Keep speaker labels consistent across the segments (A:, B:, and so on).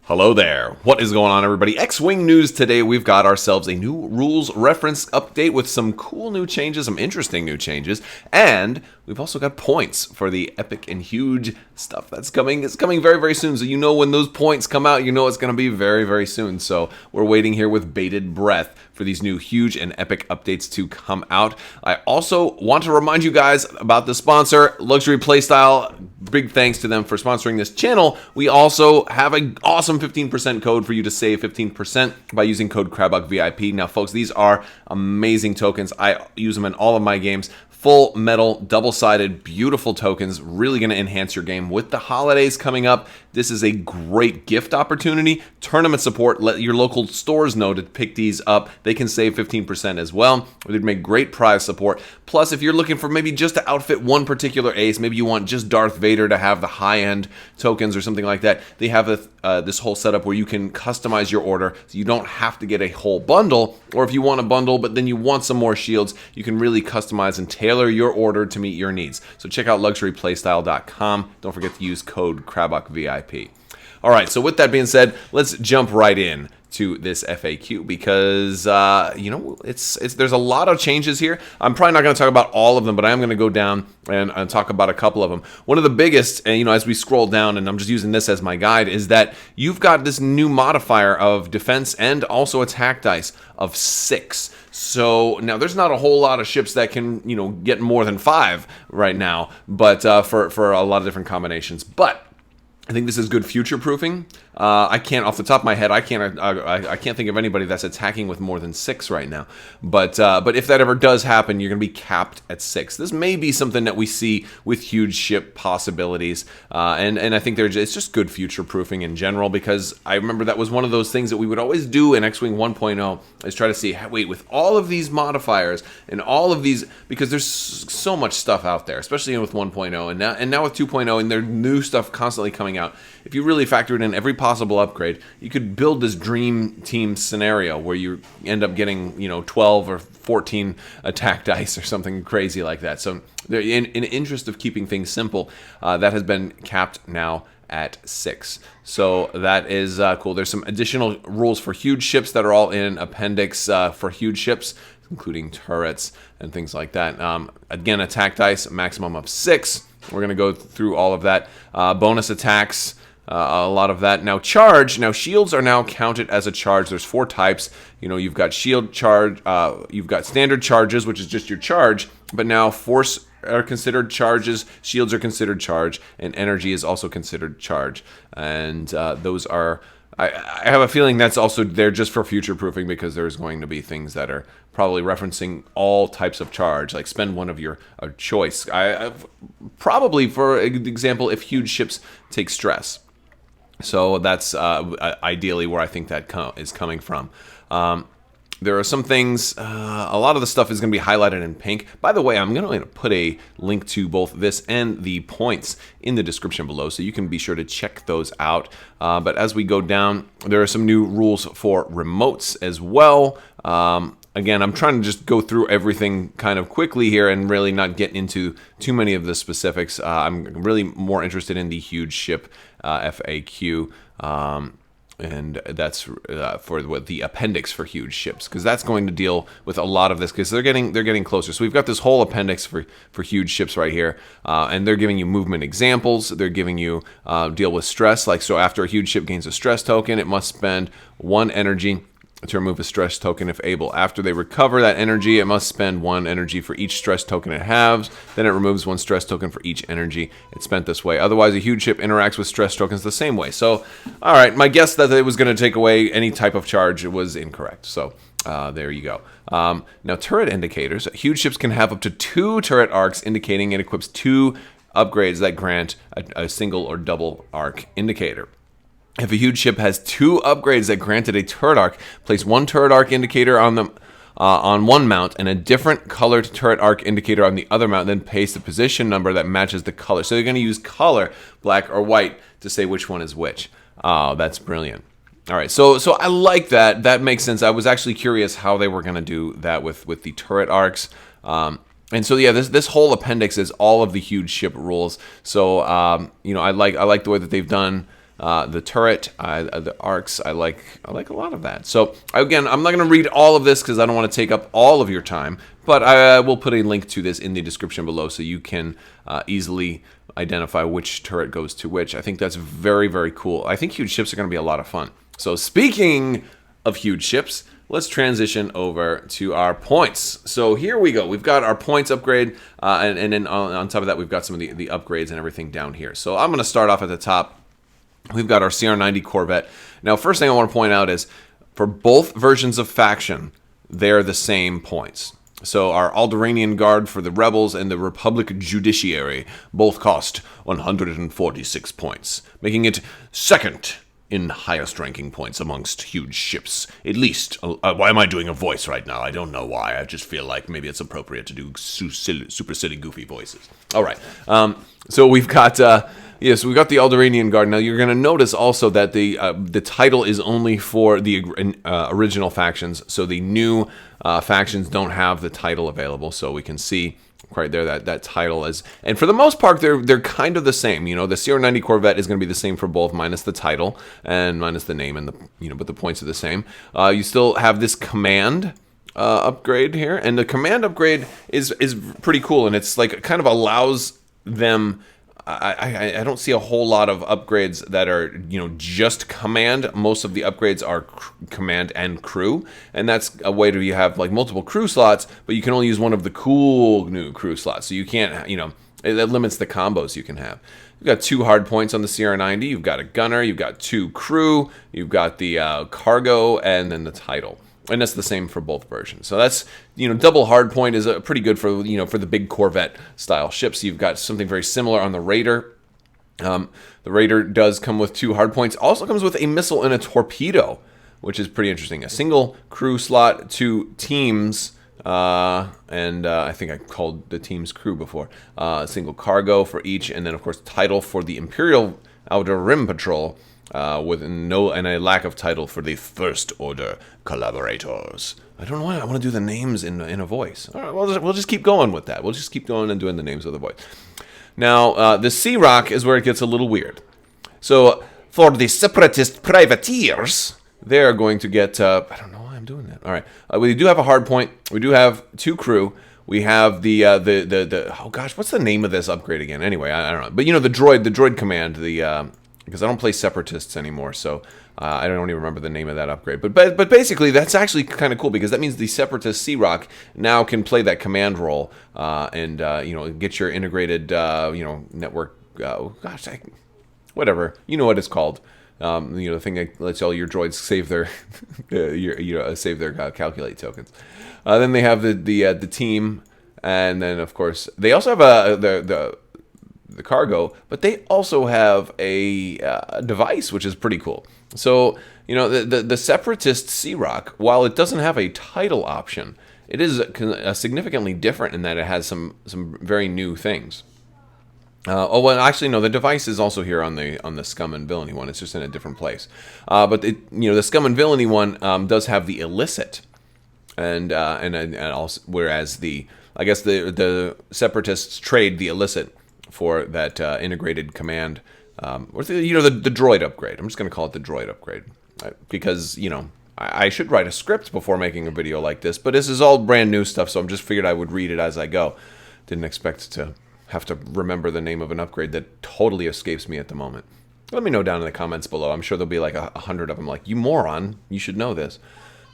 A: Hello there. What is going on, everybody? X-Wing news today. We've got ourselves a new rules reference update with some cool new changes, some interesting new changes, and we've also got points for the epic and huge stuff that's coming. It's coming very, very soon. So you know when those points come out, you know it's going to be very, very soon. So we're waiting here with bated breath for these new huge and epic updates to come out. I also want to remind you guys about the sponsor, Luxury Playstyle. Big thanks to them for sponsoring this channel. We also have an awesome 15% code for you to save 15% by using code Crabbok VIP. Now, folks, these are amazing tokens. I use them in all of my games. Full metal, double-sided, beautiful tokens, really going to enhance your game. With the holidays coming up, this is a great gift opportunity. Tournament support, let your local stores know to pick these up. They can save 15% as well. They'd make great prize support. Plus, if you're looking for maybe just to outfit one particular ace, maybe you want just Darth Vader to have the high-end tokens or something like that, they have this whole setup where you can customize your order so you don't have to get a whole bundle. Or if you want a bundle, but then you want some more shields, you can really customize and tailor your order to meet your needs. So check out luxuryplaystyle.com. Don't forget to use code Crabbok VIP. All right, so with that being said, let's jump right in to this FAQ because there's a lot of changes here. I'm probably not going to talk about all of them, but I am going to go down and talk about a couple of them. One of the biggest, and as we scroll down, and I'm just using this as my guide, is that you've got this new modifier of defense and also attack dice of 6. So now there's not a whole lot of ships that can get more than 5 right now, but for a lot of different combinations. But I think this is good future proofing. I can't, off the top of my head, I can't think of anybody that's attacking with more than 6 right now. But if that ever does happen, you're going to be capped at 6. This may be something that we see with huge ship possibilities, and I think it's just good future proofing in general, because I remember that was one of those things that we would always do in X-Wing 1.0 is try to see, wait, with all of these modifiers and all of these, because there's so much stuff out there, especially with 1.0 and now with 2.0, and there's new stuff constantly coming out. If you really factored in every possible upgrade, you could build this dream team scenario where you end up getting 12 or 14 attack dice or something crazy like that. So in interest of keeping things simple, that has been capped now at 6. So that is cool. There's some additional rules for huge ships that are all in appendix for huge ships, including turrets and things like that. Again, attack dice, maximum of 6. We're going to go through all of that. Bonus attacks, a lot of that. Now, charge. Now, shields are now counted as a charge. There's 4 types. You've got shield charge. You've got standard charges, which is just your charge. But now, force are considered charges. Shields are considered charge. And energy is also considered charge. And those are... I have a feeling that's also there just for future proofing, because there's going to be things that are probably referencing all types of charge, like spend one of your choice. Probably, for example, if huge ships take stress. So that's ideally where I think that is coming from. There are some things, a lot of the stuff is going to be highlighted in pink. By the way, I'm going to put a link to both this and the points in the description below, so you can be sure to check those out. But as we go down, there are some new rules for remotes as well. Again, I'm trying to just go through everything kind of quickly here and really not get into too many of the specifics. I'm really more interested in the huge ship FAQ. And that's for the appendix for huge ships, because that's going to deal with a lot of this, because they're getting closer. So we've got this whole appendix for huge ships right here, and they're giving you movement examples. They're giving you deal with stress, like so after a huge ship gains a stress token, it must spend 1 energy to remove a stress token if able. After they recover that energy, it must spend 1 energy for each stress token it has. Then it removes 1 stress token for each energy it's spent this way. Otherwise, a huge ship interacts with stress tokens the same way. So, all right, my guess that it was going to take away any type of charge was incorrect. So there you go. Now, turret indicators. Huge ships can have up to 2 turret arcs, indicating it equips 2 upgrades that grant a single or double arc indicator. If a huge ship has 2 upgrades that granted a turret arc, place 1 turret arc indicator on one mount and a different colored turret arc indicator on the other mount, then paste the position number that matches the color. So you're going to use color, black or white, to say which one is which. Oh, that's brilliant. All right, so I like that. That makes sense. I was actually curious how they were going to do that with the turret arcs. And so yeah, this whole appendix is all of the huge ship rules. So I like the way that they've done The turret, the arcs, I like a lot of that. So again, I'm not going to read all of this because I don't want to take up all of your time, but I will put a link to this in the description below so you can easily identify which turret goes to which. I think that's very, very cool. I think huge ships are going to be a lot of fun. So speaking of huge ships, let's transition over to our points. So here we go. We've got our points upgrade, and then on top of that, we've got some of the upgrades and everything down here. So I'm going to start off at the top. We've got our CR90 Corvette. Now, first thing I want to point out is for both versions of faction, they're the same points. So our Alderaanian Guard for the Rebels and the Republic Judiciary both cost 146 points, making it second in highest ranking points amongst huge ships. At least, why am I doing a voice right now? I don't know why. I just feel like maybe it's appropriate to do super silly, goofy voices. All right. So we've got... Yes, we got the Alderaanian Guard. Now you're going to notice also that the title is only for the original factions, so the new factions don't have the title available. So we can see right there that title is, and for the most part they're kind of the same. You know, the CR90 Corvette is going to be the same for both, minus the title and minus the name, and but the points are the same. You still have this command upgrade here, and the command upgrade is pretty cool, and it's like kind of allows them. I don't see a whole lot of upgrades that are, just command. Most of the upgrades are command and crew, and that's a way to have like multiple crew slots, but you can only use one of the cool new crew slots. So you can't, it limits the combos you can have. You've got 2 hard points on the CR90. You've got a gunner. You've got 2 crew. You've got the cargo, and then the title. And that's the same for both versions. So that's, double hard point is pretty good for, for the big Corvette style ships. You've got something very similar on the Raider. The Raider does come with 2 hard points. Also comes with a missile and a torpedo, which is pretty interesting. A single crew slot, 2 teams, and I think I called the teams crew before. A single cargo for each, and then of course title for the Imperial Outer Rim Patrol. With and a lack of title for the First Order collaborators. I don't know why I want to do the names in a voice. All right, we'll just keep going with that. We'll just keep going and doing the names with a voice. Now, the Sea Rock is where it gets a little weird. So, for the Separatist privateers, they're going to get... I don't know why I'm doing that. All right, we do have a hard point. We do have 2 crew. We have the oh gosh, what's the name of this upgrade again? Anyway, I don't know. But the droid command, because I don't play Separatists anymore, so I don't even remember the name of that upgrade. But basically, that's actually kind of cool, because that means the Separatist Sea Rock now can play that command role and get your integrated network. Whatever, you know what it's called. The thing that lets all your droids save their save their calculate tokens. Then they have the team, and then of course they also have the cargo, but they also have a device, which is pretty cool. So, the Separatist Sea Rock, while it doesn't have a title option, it is significantly different in that it has some very new things. Actually, no, the device is also here on the Scum and Villainy one. It's just in a different place. But the Scum and Villainy one does have the illicit, and also, whereas the Separatists trade the illicit for that integrated command, or the droid upgrade. I'm just going to call it the droid upgrade, because I should write a script before making a video like this, but this is all brand new stuff, so I'm just figured I would read it as I go. Didn't expect to have to remember the name of an upgrade that totally escapes me at the moment. Let me know down in the comments below. I'm sure there'll be like 100 of them like, you moron, you should know this.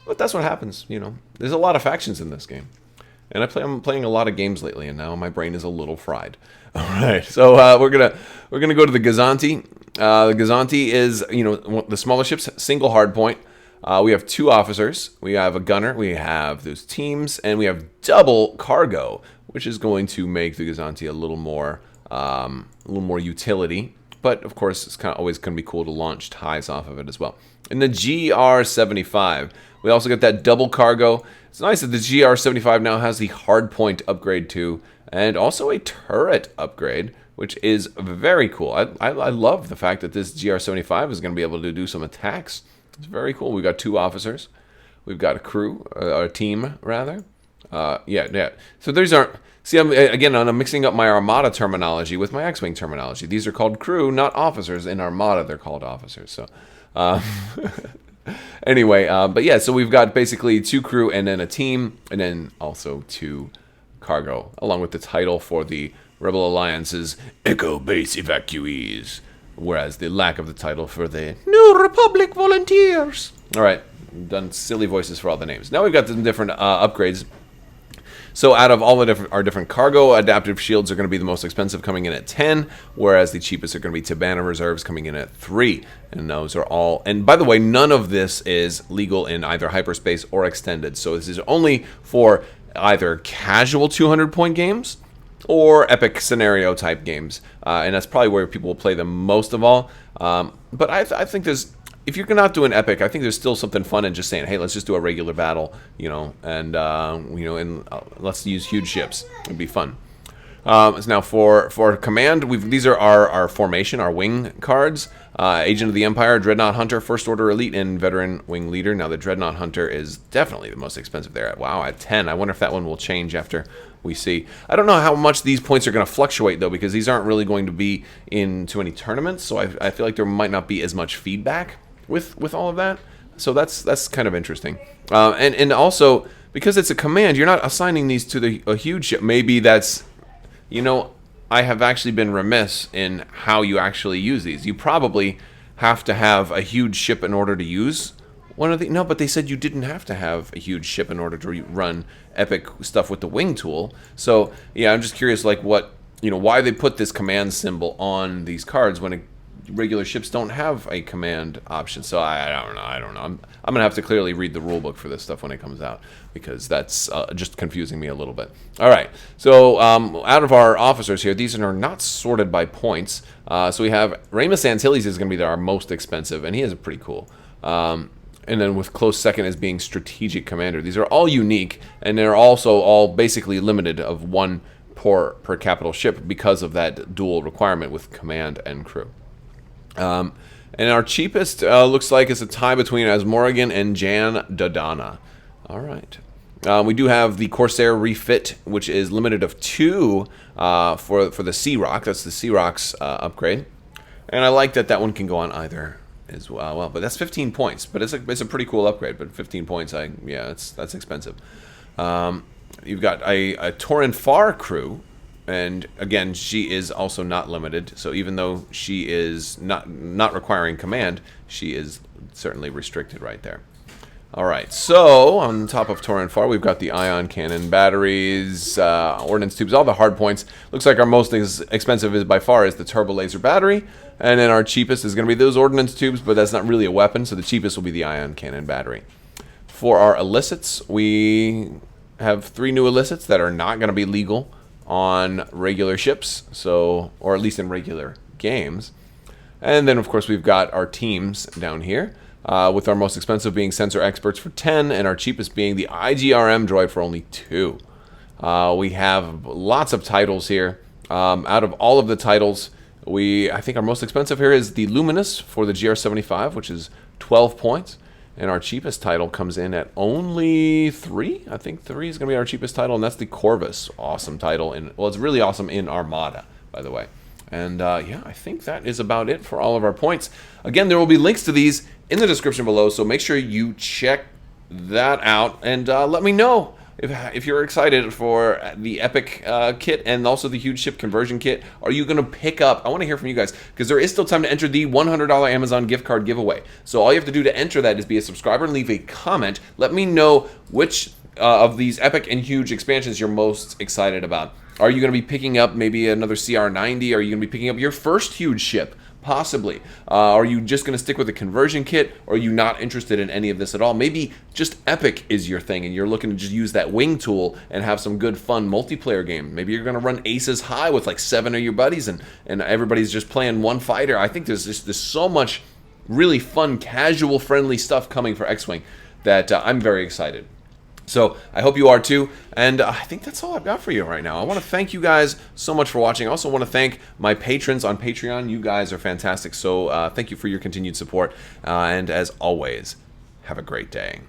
A: But that's what happens, There's a lot of factions in this game. And I'm playing a lot of games lately, and now my brain is a little fried. All right, so we're gonna go to the Gazanti. The Gazanti is the smaller ships, single hard point. We have 2 officers. We have a gunner. We have those teams, and we have double cargo, which is going to make the Gazanti a little more utility. But of course, it's always going to be cool to launch ties off of it as well. In the GR75, we also get that double cargo. It's nice that the GR75 now has the hardpoint upgrade too, and also a turret upgrade, which is very cool. I love the fact that this GR75 is going to be able to do some attacks. It's very cool. We've got 2 officers. We've got a crew, or a team rather. Yeah. So these aren't. See, I'm mixing up my Armada terminology with my X-wing terminology. These are called crew, not officers. In Armada, they're called officers. So, anyway, but yeah. So we've got basically 2 crew and then a team, and then also 2 cargo, along with the title for the Rebel Alliance's Echo Base Evacuees, whereas the lack of the title for the New Republic Volunteers. All right, done silly voices for all the names. Now we've got some different upgrades. So out of all our different cargo, adaptive shields are going to be the most expensive, coming in at 10, whereas the cheapest are going to be Tabana reserves, coming in at 3. And those are all. And by the way, none of this is legal in either hyperspace or extended. So this is only for either casual 200-point games or epic scenario type games, and that's probably where people will play them most of all. But I think if you're not doing epic, I think there's still something fun in just saying, hey, let's just do a regular battle, and let's use huge ships. It'd be fun. So now for command, these are our formation, our wing cards. Agent of the Empire, Dreadnought Hunter, First Order Elite, and Veteran Wing Leader. Now the Dreadnought Hunter is definitely the most expensive there. Wow, at 10. I wonder if that one will change after we see. I don't know how much these points are going to fluctuate, though, because these aren't really going to be into any tournaments, so I feel like there might not be as much feedback with all of that. So that's kind of interesting. And also, because it's a command, you're not assigning these to a huge ship. Maybe that's, I have actually been remiss in how you actually use these. You probably have to have a huge ship in order to use one of the... No, but they said you didn't have to have a huge ship in order to run epic stuff with the wing tool. So, yeah, I'm just curious, like, why they put this command symbol on these cards when regular ships don't have a command option. So I don't know. I'm gonna have to clearly read the rule book for this stuff when it comes out, because that's just confusing me a little bit. All right, so out of our officers here, these are not sorted by points. So we have Ramus Antilles is gonna be our most expensive, and he is pretty cool. And then with close second as being strategic commander. These are all unique, and they're also all basically limited of 1 per capital ship because of that dual requirement with command and crew. And our cheapest looks like it's a tie between Asmorgan and Jan Dodana. All right. We do have the Corsair Refit, which is limited of 2 for the Sea Rock. That's the Sea Rock's upgrade. And I like that one can go on either as well. But that's 15 points. But it's a pretty cool upgrade. But 15 points, that's expensive. You've got a Torin Far crew. And again, she is also not limited. So even though she is not requiring command, she is certainly restricted right there. All right, so on top of Torin Far, we've got the ion cannon batteries, ordnance tubes, all the hard points. Looks like our most expensive is by far is the turbo laser battery, and then our cheapest is going to be those ordnance tubes, but that's not really a weapon, so the cheapest will be the ion cannon battery. For our elicits, we have 3 new elicits that are not going to be legal on regular ships, or at least in regular games. And then of course we've got our teams down here, with our most expensive being Sensor Experts for 10, and our cheapest being the IGRM droid for only 2. We have lots of titles here. Out of all of the titles, I think our most expensive here is the Luminous for the GR75, which is 12 points. And our cheapest title comes in at only 3. I think 3 is going to be our cheapest title, and that's the Corvus. Awesome title. It's really awesome in Armada, by the way. And yeah, I think that is about it for all of our points. Again, there will be links to these in the description below, so make sure you check that out. And let me know if you're excited for the Epic kit and also the huge ship conversion kit. Are you going to pick up? I want to hear from you guys, because there is still time to enter the $100 Amazon gift card giveaway. So all you have to do to enter that is be a subscriber and leave a comment. Let me know which of these epic and huge expansions you're most excited about. Are you going to be picking up maybe another CR90? Are you going to be picking up your first huge ship? Possibly. Are you just going to stick with a conversion kit, or are you not interested in any of this at all? Maybe just Epic is your thing, and you're looking to just use that wing tool and have some good, fun multiplayer game. Maybe you're going to run Aces High with like 7 of your buddies, and everybody's just playing one fighter. I think there's so much really fun, casual, friendly stuff coming for X-Wing that I'm very excited. So I hope you are too, and I think that's all I've got for you right now. I want to thank you guys so much for watching. I also want to thank my patrons on Patreon. You guys are fantastic, so thank you for your continued support, and as always, have a great day.